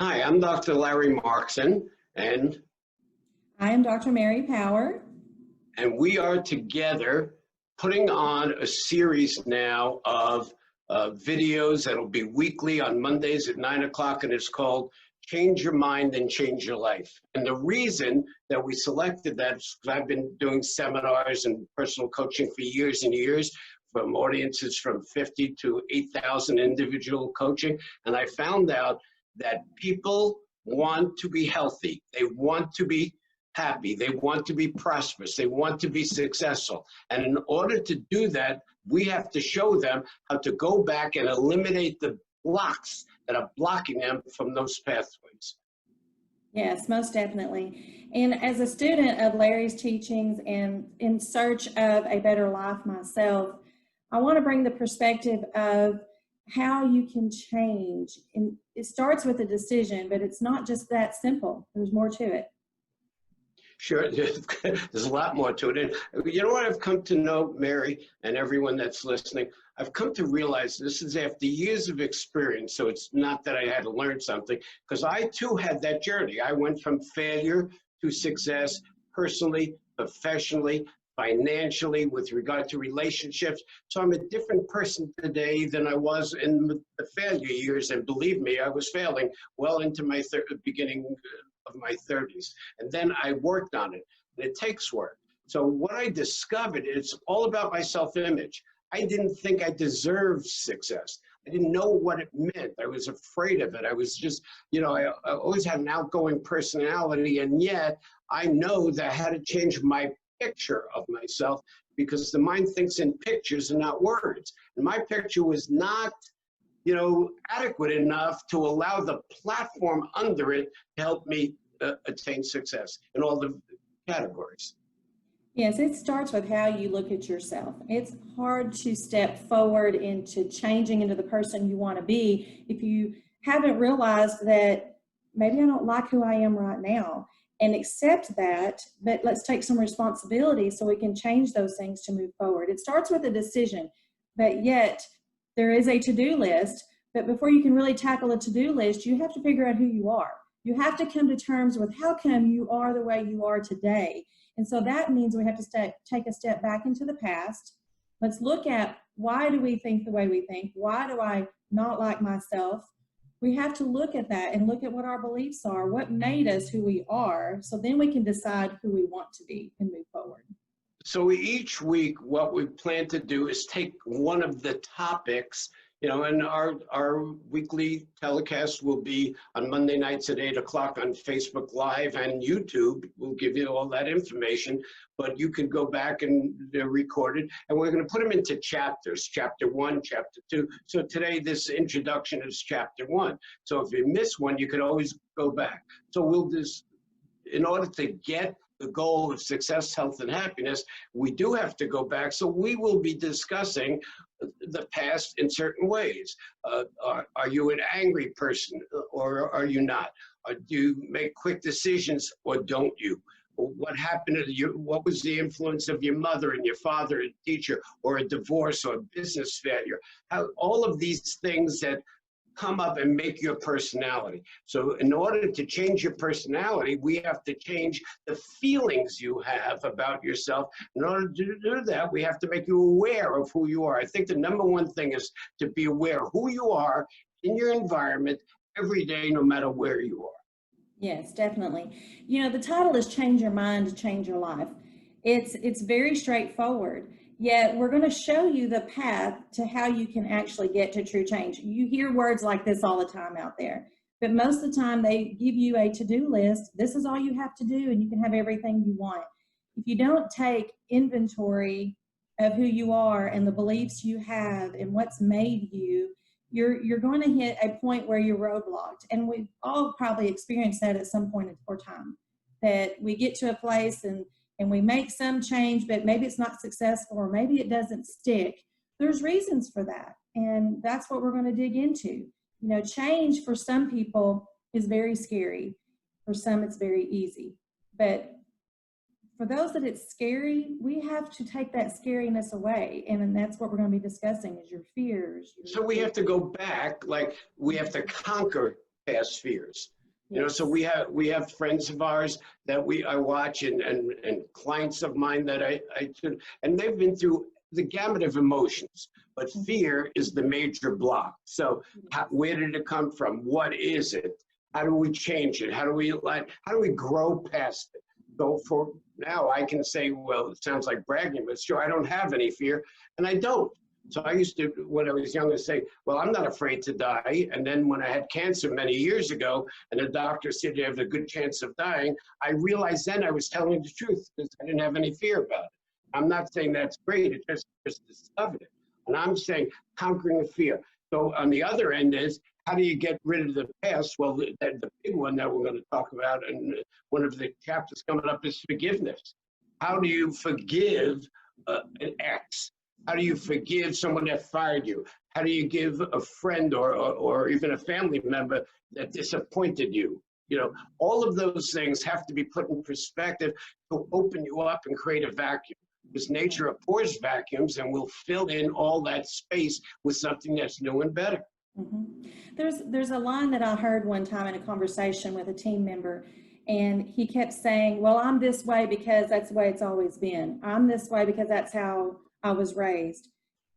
Hi, I'm Dr. Larry Markson, and I am Dr. Mary Power. we are together putting on a series now of videos that'll be weekly on Mondays at 9 o'clock, and it's called Change Your Mind and Change Your Life. And the reason that we selected that is because I've been doing seminars and personal coaching for years and years, from audiences from 50 to 8,000 individual coaching, and I found out that people want to be healthy. They want to be happy. They want to be prosperous. They want to be successful. And in order to do that, we have to show them how to go back and eliminate the blocks that are blocking them from those pathways. Yes, most definitely. And as a student of Larry's teachings and in search of a better life myself, I want to bring the perspective of how you can change. And it starts with a decision, but it's not just that simple. There's more to it. Sure, there's a lot more to it. And you know what I've come to know, Mary, and everyone that's listening? I've come to realize this is after years of experience, so it's not that I had to learn something, because I too had that journey. I went from failure to success, personally, professionally, financially, with regard to relationships. So I'm a different person today than I was in the failure years, and believe me, I was failing well into my beginning of my 30s. And then I worked on it, and it takes work. So what I discovered, it's all about my self-image. I didn't think I deserved success. I didn't know what it meant. I was afraid of it. I was just, I always had an outgoing personality, and yet I know that I had to change my picture of myself, because the mind thinks in pictures and not words. And my picture was not adequate enough to allow the platform under it to help me attain success in all the categories. Yes, it starts with how you look at yourself. It's hard to step forward into changing into the person you want to be if you haven't realized that maybe I don't like who I am right now, and accept that, but let's take some responsibility so we can change those things to move forward. It starts with a decision, but yet there is a to-do list. But before you can really tackle a to-do list, you have to figure out who you are. You have to come to terms with how come you are the way you are today. And so that means we have to take a step back into the past. Let's look at, why do we think the way we think? Why do I not like myself? We have to look at that and look at what our beliefs are, what made us who we are, so then we can decide who we want to be and move forward. So each week, what we plan to do is take one of the topics, and our weekly telecast will be on Monday nights at 8 o'clock on Facebook Live and YouTube. We'll give you all that information, but you can go back and record it. And we're going to put them into chapters, chapter 1, chapter 2. So today, this introduction is chapter 1. So if you miss one, you can always go back. So we'll just, in order to get the goal of success, health, and happiness, we do have to go back. So we will be discussing the past in certain ways. Are you an angry person, or are you not? Do you make quick decisions, or don't you? What happened to you? What was the influence of your mother and your father, a teacher, or a divorce, or a business failure? How all of these things that come up and make your personality. So in order to change your personality, we have to change the feelings you have about yourself. In order to do that, we have to make you aware of who you are. I think the number one thing is to be aware of who you are in your environment every day, no matter where you are. Yes, definitely. The title is Change Your Mind to Change Your Life. It's very straightforward. Yet we're going to show you the path to how you can actually get to true change. You hear words like this all the time out there, but most of the time they give you a to-do list. This is all you have to do, and you can have everything you want. If you don't take inventory of who you are and the beliefs you have and what's made you, you're going to hit a point where you're roadblocked. And we've all probably experienced that at some point in our time, that we get to a place and we make some change, but maybe it's not successful, or maybe it doesn't stick. There's reasons for that. And that's what we're going to dig into. Change for some people is very scary. For some, it's very easy. But for those that it's scary, we have to take that scariness away. And that's what we're going to be discussing, is your fears. So we have to go back, like we have to conquer past fears. You know, so we have friends of ours that I watch and clients of mine that and they've been through the gamut of emotions, but fear is the major block. So where did it come from? What is it? How do we change it? How do we grow past it? So for now, I can say, well, it sounds like bragging, but sure, I don't have any fear, and I don't. So I used to, when I was younger, say, well, I'm not afraid to die. And then when I had cancer many years ago, and the doctor said you have a good chance of dying, I realized then I was telling the truth because I didn't have any fear about it. I'm not saying that's great, it just discovered it. And I'm saying conquering the fear. So on the other end is, how do you get rid of the past? Well, the big one that we're going to talk about, and one of the chapters coming up is forgiveness. How do you forgive an ex? How do you forgive someone that fired you? How do you give a friend or even a family member that disappointed you? You know, all of those things have to be put in perspective to open you up and create a vacuum. Because nature abhors vacuums and will fill in all that space with something that's new and better. Mm-hmm. There's a line that I heard one time in a conversation with a team member, and he kept saying, well, I'm this way because that's the way it's always been. I'm this way because that's how I was raised.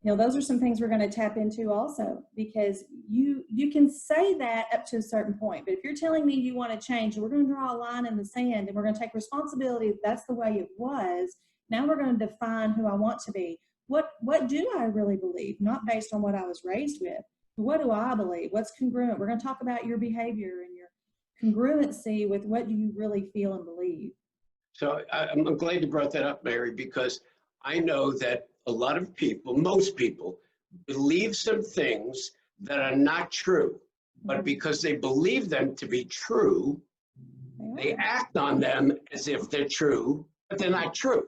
You know, those are some things we're going to tap into also, because you can say that up to a certain point, but if you're telling me you want to change, we're going to draw a line in the sand and we're going to take responsibility if that's the way it was. Now we're going to define who I want to be. What do I really believe? Not based on what I was raised with. What do I believe? What's congruent? We're going to talk about your behavior and your congruency with what do you really feel and believe. So I'm glad you brought that up, Mary, because I know that a lot of people, most people, believe some things that are not true, but because they believe them to be true, they act on them as if they're true, but they're not true.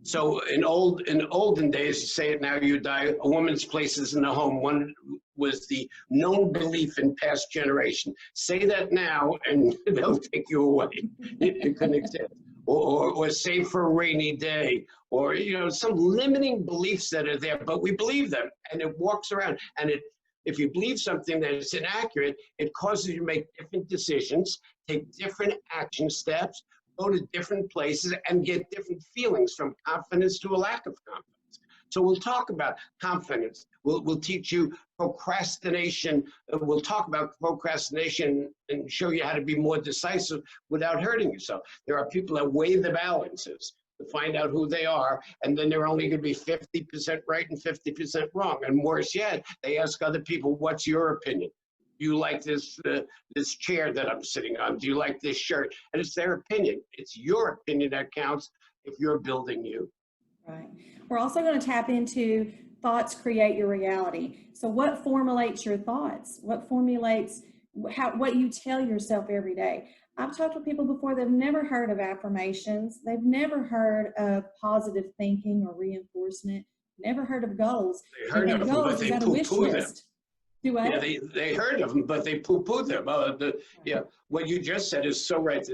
So in olden days, you say it now, you die, a woman's place is in the home. One was the known belief in past generation. Say that now and they'll take you away. You couldn't exist. Or save for a rainy day, or, you know, some limiting beliefs that are there, but we believe them and it walks around. And if you believe something that is inaccurate, it causes you to make different decisions, take different action steps, go to different places and get different feelings, from confidence to a lack of confidence. So we'll talk about confidence. We'll teach you procrastination. We'll talk about procrastination and show you how to be more decisive without hurting yourself. There are people that weigh the balances to find out who they are, and then they're only going to be 50% right and 50% wrong. And worse yet, they ask other people, what's your opinion? Do you like this chair that I'm sitting on? Do you like this shirt? And it's their opinion. It's your opinion that counts if you're building you. Right. We're also going to tap into thoughts create your reality. So what formulates your thoughts? What formulates what you tell yourself every day? I've talked to people before that have never heard of affirmations. They've never heard of positive thinking or reinforcement, never heard of goals. They heard of them, but they poo-poo them. Do I? Yeah, they heard of them, but they poo-poo them. Yeah, what you just said is so right.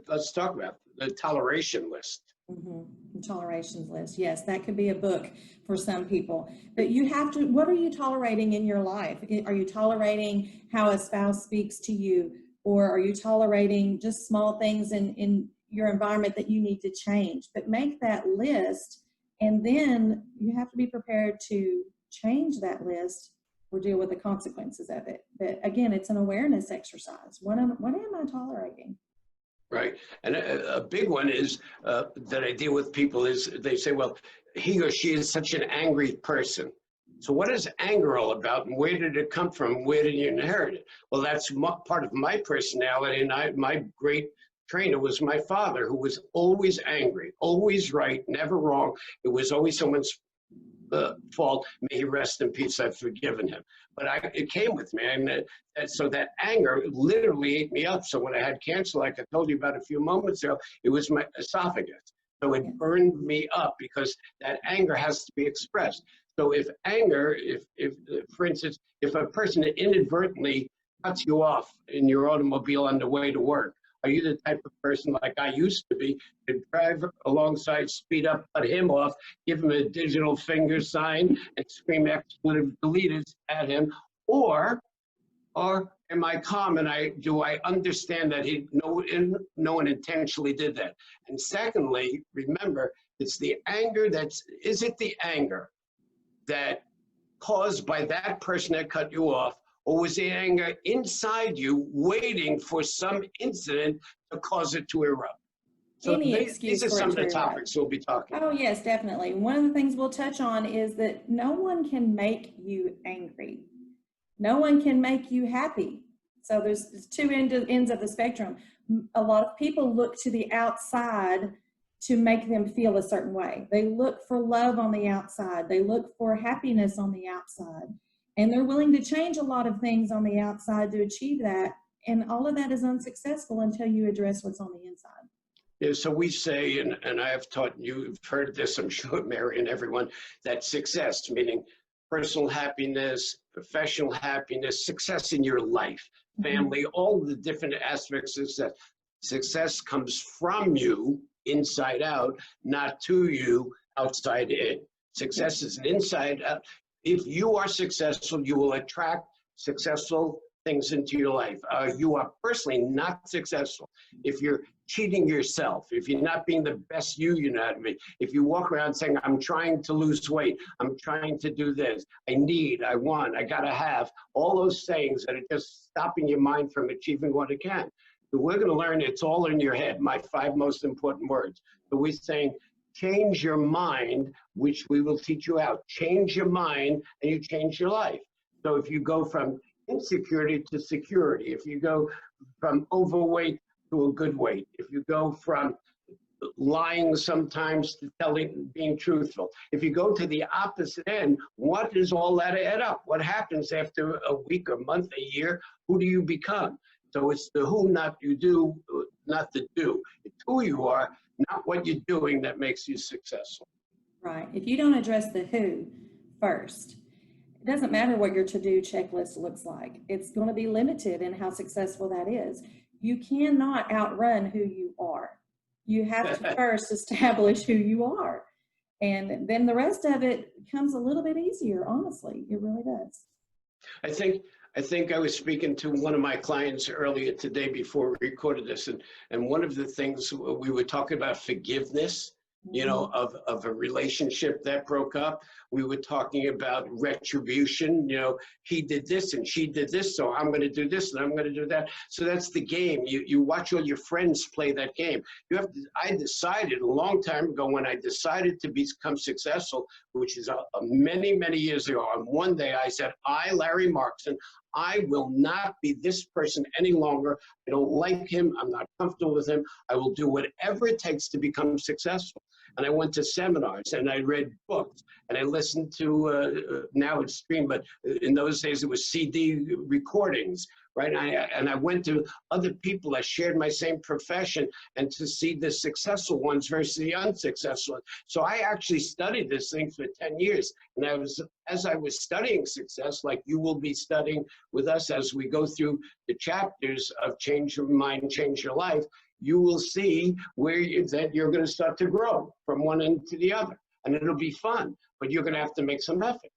Let's talk about the toleration list. Mm-hmm. Tolerations list. Yes, that could be a book for some people. But you have to, what are you tolerating in your life? Are you tolerating how a spouse speaks to you? Or are you tolerating just small things in your environment that you need to change? But make that list, and then you have to be prepared to change that list or deal with the consequences of it. But again, it's an awareness exercise. What am I tolerating? Right. And a big one is that I deal with people is they say, well, he or she is such an angry person. So what is anger all about, and where did it come from? Where did you inherit it? Well, that's part of my personality, and my great trainer was my father, who was always angry, always right, never wrong. It was always someone's fault. May he rest in peace. I've forgiven him. But it came with me, and so that anger literally ate me up. So when I had cancer, like I told you about a few moments ago, it was my esophagus. So it burned me up because that anger has to be expressed. So if anger, if for instance, if a person inadvertently cuts you off in your automobile on the way to work, are you the type of person, like I used to be, to drive alongside, speed up, cut him off, give him a digital finger sign, and scream expletive deleted at him? Or am I calm, and do I understand that no one intentionally did that? And secondly, remember, it's the anger is it the anger that caused by that person that cut you off, or was the anger inside you waiting for some incident to cause it to erupt? So Any excuse these are for some it of to the erupt. topics we'll be talking about. Oh, yes, definitely. One of the things we'll touch on is that no one can make you angry. No one can make you happy. So there's two ends of the spectrum. A lot of people look to the outside to make them feel a certain way. They look for love on the outside. They look for happiness on the outside. And they're willing to change a lot of things on the outside to achieve that. And all of that is unsuccessful until you address what's on the inside. Yeah, so we say, and I have taught you've heard this, I'm sure, Mary and everyone, that success, meaning personal happiness, professional happiness, success in your life, family, all the different aspects of success. Success comes from you inside out, not to you outside in. Success is an inside out. If you are successful, you will attract successful things into your life. You are personally not successful if you're cheating yourself, if you're not being the best you know how to be, if you walk around saying, I'm trying to lose weight, I'm trying to do this, I need, I want, I gotta have, all those things that are just stopping your mind from achieving what it can. So we're gonna learn it's all in your head, my 5 most important words. So we're saying, change your mind, which we will teach you out. Change your mind and you change your life. So if you go from insecurity to security, if you go from overweight to a good weight, if you go from lying sometimes to being truthful, if you go to the opposite end, what does all that add up? What happens after a week, a month, a year? Who do you become? So it's the who, not you do, not the do. It's who you are, not what you're doing, that makes you successful. Right. If you don't address the who first, it doesn't matter what your to-do checklist looks like. It's going to be limited in how successful that is. You cannot outrun who you are. You have to first establish who you are. And then the rest of it becomes a little bit easier, honestly. It really does. I think I was speaking to one of my clients earlier today before we recorded this, and one of the things we were talking about forgiveness, you know, of a relationship that broke up. We were talking about retribution, you know, he did this and she did this, so I'm going to do this and I'm going to do that. So that's the game. You watch all your friends play that game. I decided a long time ago, when I decided to become successful, which is many, many years ago, on one day I said, Larry Markson, I will not be this person any longer. I don't like him. I'm not comfortable with him. I will do whatever it takes to become successful. And I went to seminars and I read books and I listened to, now it's streamed, but in those days it was CD recordings, right? And I went to other people that shared my same profession and to see the successful ones versus the unsuccessful ones. So I actually studied this thing for 10 years. And as I was studying success, like you will be studying with us as we go through the chapters of Change Your Mind, Change Your Life, you will see that you're going to start to grow from one end to the other. And it'll be fun, but you're going to have to make some effort.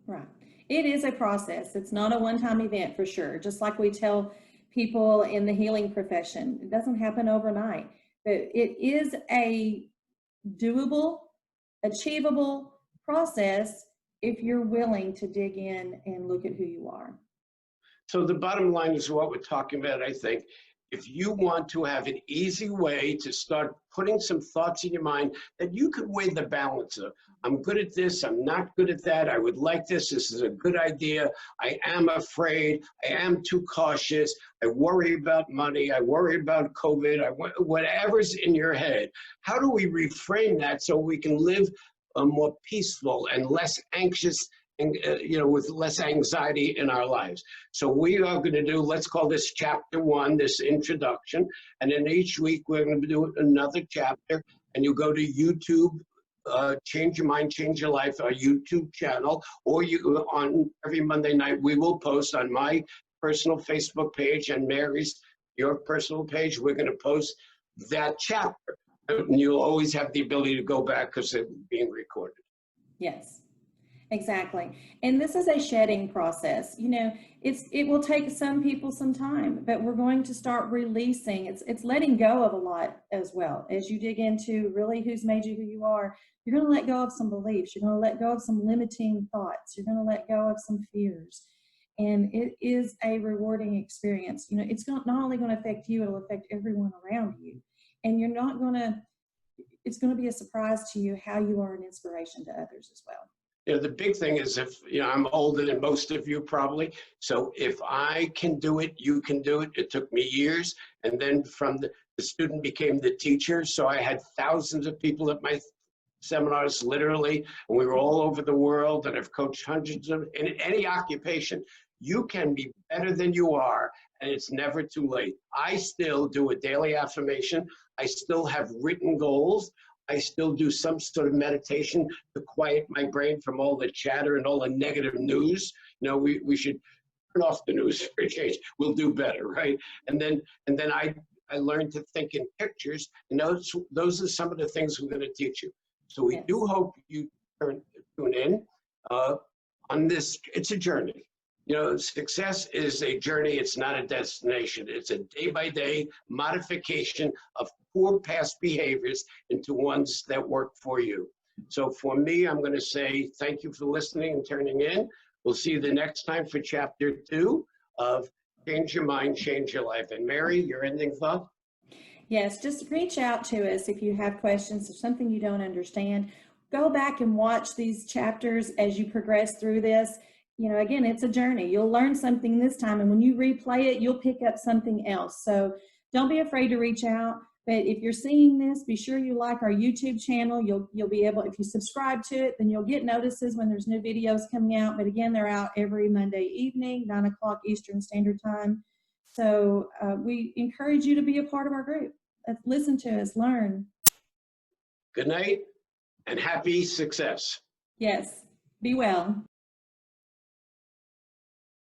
Right. It is a process. It's not a one-time event for sure. Just like we tell people in the healing profession, it doesn't happen overnight, but it is a doable, achievable process if you're willing to dig in and look at who you are. So the bottom line is what we're talking about, I think. If you want to have an easy way to start putting some thoughts in your mind that you could weigh the balance of, I'm good at this, I'm not good at that, I would like this is a good idea, I am afraid, I am too cautious, I worry about money, I worry about COVID, whatever's in your head. How do we reframe that so we can live a more peaceful and less anxious and with less anxiety in our lives? So we are going to do, let's call this chapter 1, this introduction, and then each week we're going to do another chapter, and you go to YouTube, Change Your Mind, Change Your Life, our YouTube channel, or on every Monday night we will post on my personal Facebook page and Mary's, your personal page, we're going to post that chapter, and you'll always have the ability to go back because they're being recorded. Yes. Exactly. And this is a shedding process. You know, it will take some people some time, but we're going to start releasing. It's letting go of a lot as well. As you dig into really who's made you who you are, you're going to let go of some beliefs. You're going to let go of some limiting thoughts. You're going to let go of some fears. And it is a rewarding experience. You know, it's not only going to affect you, it'll affect everyone around you. And you're not going to, it's going to be a surprise to you how you are an inspiration to others as well. You know, the big thing is if, you know, I'm older than most of you probably. So if I can do it, you can do it. It took me years. And then from the student became the teacher. So I had thousands of people at my seminars, literally, and we were all over the world, and I've coached hundreds of, in any occupation. You can be better than you are, and it's never too late. I still do a daily affirmation. I still have written goals. I still do some sort of meditation to quiet my brain from all the chatter and all the negative news. You know, we should turn off the news for a change. We'll do better, right? And then I learned to think in pictures, and those are some of the things we're going to teach you. So we do hope you tune in on this. It's a journey. You know, success is a journey. It's not a destination. It's a day-by-day modification of poor past behaviors into ones that work for you. So for me, I'm going to say thank you for listening and turning in. We'll see you the next time for chapter 2 of Change Your Mind, Change Your Life. And Mary, your ending thought? Yes, just reach out to us if you have questions or something you don't understand. Go back and watch these chapters as you progress through this. You know, again, it's a journey. You'll learn something this time, and when you replay it, you'll pick up something else. So don't be afraid to reach out. But if you're seeing this, be sure you like our YouTube channel. You'll be able, if you subscribe to it, then you'll get notices when there's new videos coming out. But again, they're out every Monday evening, 9 o'clock Eastern Standard Time. So we encourage you to be a part of our group. Listen to us, learn. Good night and happy success. Yes, be well.